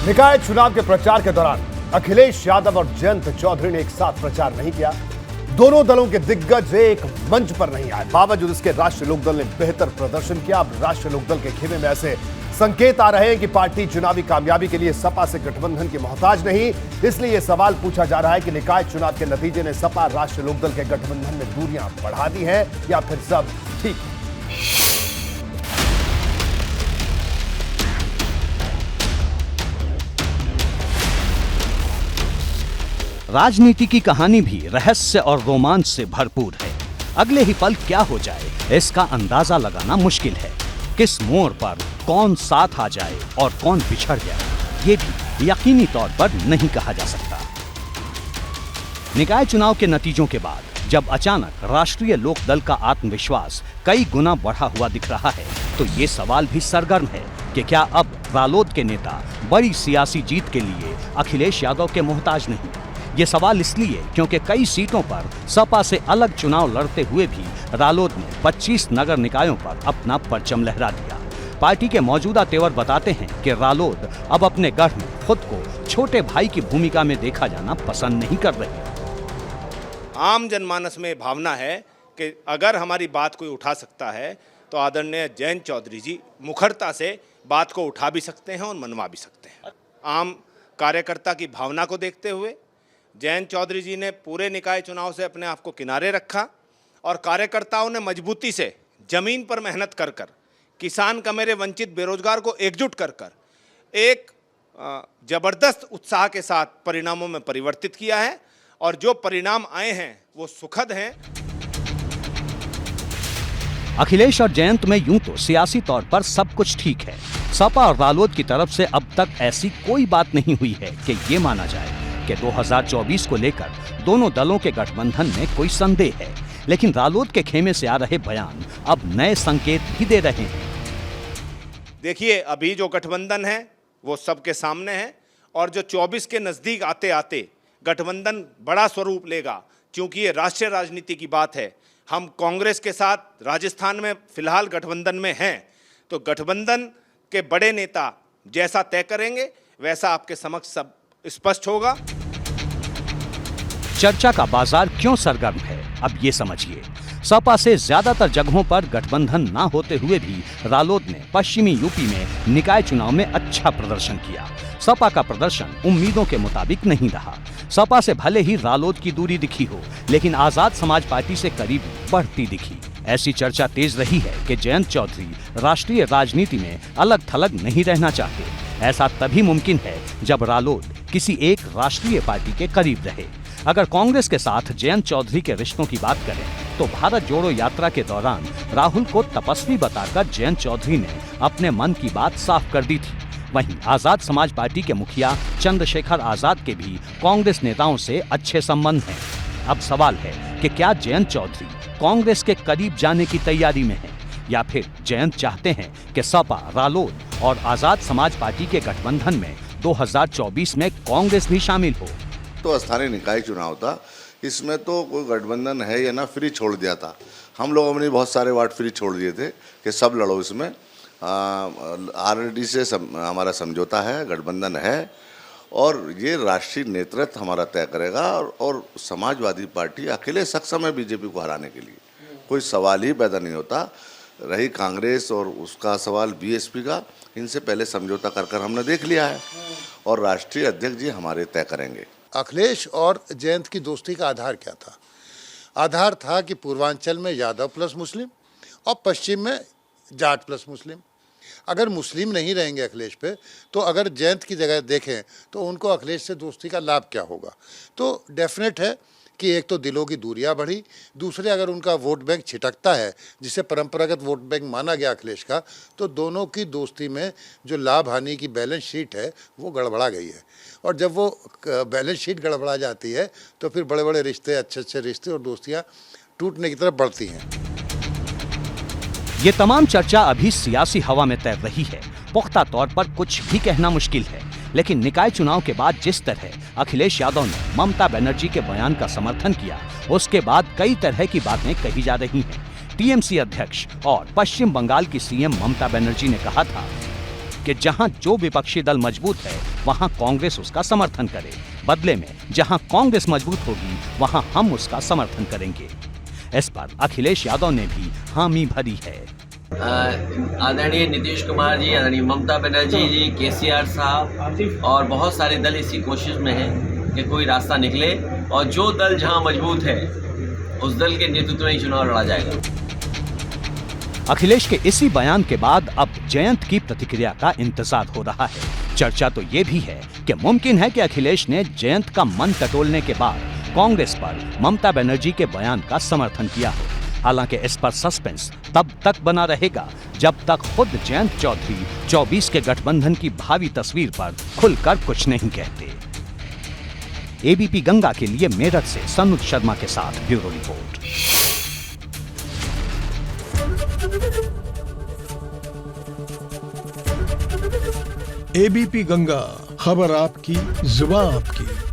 निकाय चुनाव के प्रचार के दौरान अखिलेश यादव और जयंत चौधरी ने एक साथ प्रचार नहीं किया। दोनों दलों के दिग्गज एक मंच पर नहीं आए। बावजूद इसके राष्ट्रीय लोकदल ने बेहतर प्रदर्शन किया। अब राष्ट्रीय लोकदल के खेमे में ऐसे संकेत आ रहे हैं कि पार्टी चुनावी कामयाबी के लिए सपा से गठबंधन की मोहताज नहीं। इसलिए यह सवाल पूछा जा रहा है कि निकाय चुनाव के नतीजे ने सपा राष्ट्रीय लोकदल के गठबंधन में दूरियां बढ़ा दी हैं या फिर सब ठीक है। राजनीति की कहानी भी रहस्य और रोमांच से भरपूर है। अगले ही पल क्या हो जाए इसका अंदाजा लगाना मुश्किल है। किस मोड़ पर कौन साथ आ जाए और कौन बिछड़ जाए, ये भी यकीनी तौर पर नहीं कहा जा सकता। निकाय चुनाव के नतीजों के बाद जब अचानक राष्ट्रीय लोकदल का आत्मविश्वास कई गुना बढ़ा हुआ दिख रहा है, तो ये सवाल भी सरगर्म है कि क्या अब रालोद के नेता बड़ी सियासी जीत के लिए अखिलेश यादव के मोहताज नहीं। ये सवाल इसलिए क्योंकि कई सीटों पर सपा से अलग चुनाव लड़ते हुए भी रालोद ने 25 नगर निकायों पर अपना परचम लहरा दिया। पार्टी के मौजूदा तेवर बताते हैं कि रालोद अब अपने गढ़ में खुद को छोटे भाई की भूमिका में देखा जाना पसंद नहीं कर रही। आम जनमानस में भावना है कि अगर हमारी बात कोई उठा सकता है तो आदरणीय जयंत चौधरी जी मुखरता से बात को उठा भी सकते हैं और मनवा भी सकते हैं। आम कार्यकर्ता की भावना को देखते हुए जयंत चौधरी जी ने पूरे निकाय चुनाव से अपने आप को किनारे रखा और कार्यकर्ताओं ने मजबूती से जमीन पर मेहनत कर कर किसान कमेरे वंचित बेरोजगार को एकजुट कर कर एक जबरदस्त उत्साह के साथ परिणामों में परिवर्तित किया है और जो परिणाम आए हैं वो सुखद हैं। अखिलेश और जयंत में यूं तो सियासी तौर पर सब कुछ ठीक है। सपा और रालोद की तरफ से अब तक ऐसी कोई बात नहीं हुई है कि ये माना जाए कि 2024 को लेकर दोनों दलों के गठबंधन में कोई संदेह है। लेकिन रालोद के खेमे से आ रहे बयान अब नए संकेत भी दे रहे हैं। देखिए, अभी जो गठबंधन है वो सबके सामने है और जो 24 के नजदीक आते आते गठबंधन बड़ा स्वरूप लेगा, क्योंकि ये राष्ट्रीय राजनीति की बात है। हम कांग्रेस के साथ राजस्थान में फिलहाल गठबंधन में हैं, तो गठबंधन के बड़े नेता जैसा तय करेंगे वैसा आपके समक्ष सब स्पष्ट होगा। चर्चा का बाजार क्यों सरगर्म है, अब ये समझिए। सपा से ज्यादातर जगहों पर गठबंधन ना होते हुए भी रालोद ने पश्चिमी यूपी में निकाय चुनाव में अच्छा प्रदर्शन किया। सपा का प्रदर्शन उम्मीदों के मुताबिक नहीं रहा। सपा से भले ही रालोद की दूरी दिखी हो, लेकिन आजाद समाज पार्टी से करीबी बढ़ती दिखी। ऐसी चर्चा तेज रही है कि जयंत चौधरी राष्ट्रीय राजनीति में अलग थलग नहीं रहना चाहते। ऐसा तभी मुमकिन है जब रालोद किसी एक राष्ट्रीय पार्टी के करीब रहे। अगर कांग्रेस के साथ जयंत चौधरी के रिश्तों की बात करें तो भारत जोड़ो यात्रा के दौरान राहुल को तपस्वी बताकर जयंत चौधरी ने अपने मन की बात साफ कर दी थी। वहीं आजाद समाज पार्टी के मुखिया चंद्रशेखर आजाद के भी कांग्रेस नेताओं से अच्छे संबंध हैं। अब सवाल है कि क्या जयंत चौधरी कांग्रेस के करीब जाने की तैयारी में है या फिर जयंत चाहते हैं कि सपा, रालोद और आजाद समाज पार्टी के गठबंधन में 2024 में कांग्रेस भी शामिल हो। तो स्थानीय निकाय चुनाव था, इसमें तो कोई गठबंधन है या ना फ्री छोड़ दिया था। हम लोगों ने बहुत सारे वार्ड फ्री छोड़ दिए थे कि सब लड़ो इसमें। आरएलडी से हमारा समझौता है, गठबंधन है और ये राष्ट्रीय नेतृत्व हमारा तय करेगा और समाजवादी पार्टी अकेले सक्षम है बीजेपी को हराने के लिए, कोई सवाल ही पैदा नहीं होता। रही कांग्रेस और उसका सवाल बीएसपी का, इनसे पहले समझौता कर हमने देख लिया है और राष्ट्रीय अध्यक्ष जी हमारे तय करेंगे। अखिलेश और जयंत की दोस्ती का आधार क्या था? आधार था कि पूर्वांचल में यादव प्लस मुस्लिम और पश्चिम में जाट प्लस मुस्लिम। अगर मुस्लिम नहीं रहेंगे अखिलेश पे, तो अगर जयंत की जगह देखें तो उनको अखिलेश से दोस्ती का लाभ क्या होगा? तो डेफिनेट है कि एक तो दिलों की दूरियां बढ़ी, दूसरे अगर उनका वोट बैंक छिटकता है जिसे परंपरागत वोट बैंक माना गया अखिलेश का, तो दोनों की दोस्ती में जो लाभ हानि की बैलेंस शीट है वो गड़बड़ा गई है। और जब वो बैलेंस शीट गड़बड़ा जाती है तो फिर बड़े बड़े रिश्ते, अच्छे अच्छे रिश्ते और दोस्तियाँ टूटने की तरफ बढ़ती हैं। ये तमाम चर्चा अभी सियासी हवा में तैर रही है। पुख्ता तौर पर कुछ भी कहना मुश्किल है, लेकिन निकाय चुनाव के बाद जिस तरह अखिलेश यादव ने ममता बनर्जी के बयान का समर्थन किया, उसके बाद कई तरह की बातें कही जा रही हैं। टीएमसी अध्यक्ष और पश्चिम बंगाल की सीएम ममता बनर्जी ने कहा था कि जहां जो विपक्षी दल मजबूत है वहां कांग्रेस उसका समर्थन करे, बदले में जहां कांग्रेस मजबूत होगी वहां हम उसका समर्थन करेंगे। इस पर अखिलेश यादव ने भी हामी भरी है। आदरणीय नीतीश कुमार जी, आदरणीय ममता बनर्जी जी, केसीआर साहब और बहुत सारे दल इसी कोशिश में हैं कि कोई रास्ता निकले और जो दल जहां मजबूत है उस दल के नेतृत्व में ही चुनाव लड़ा जाएगा। अखिलेश के इसी बयान के बाद अब जयंत की प्रतिक्रिया का इंतजार हो रहा है। चर्चा तो ये भी है कि मुमकिन है कि अखिलेश ने जयंत का मन टटोलने के बाद कांग्रेस पर ममता बनर्जी के बयान का समर्थन किया हो। हालांकि इस पर सस्पेंस तब तक बना रहेगा जब तक खुद जयंत चौधरी 24 के गठबंधन की भावी तस्वीर पर खुलकर कुछ नहीं कहते। एबीपी गंगा के लिए मेरठ से सनुज शर्मा के साथ ब्यूरो रिपोर्ट। एबीपी गंगा, खबर आपकी, जुबान आपकी।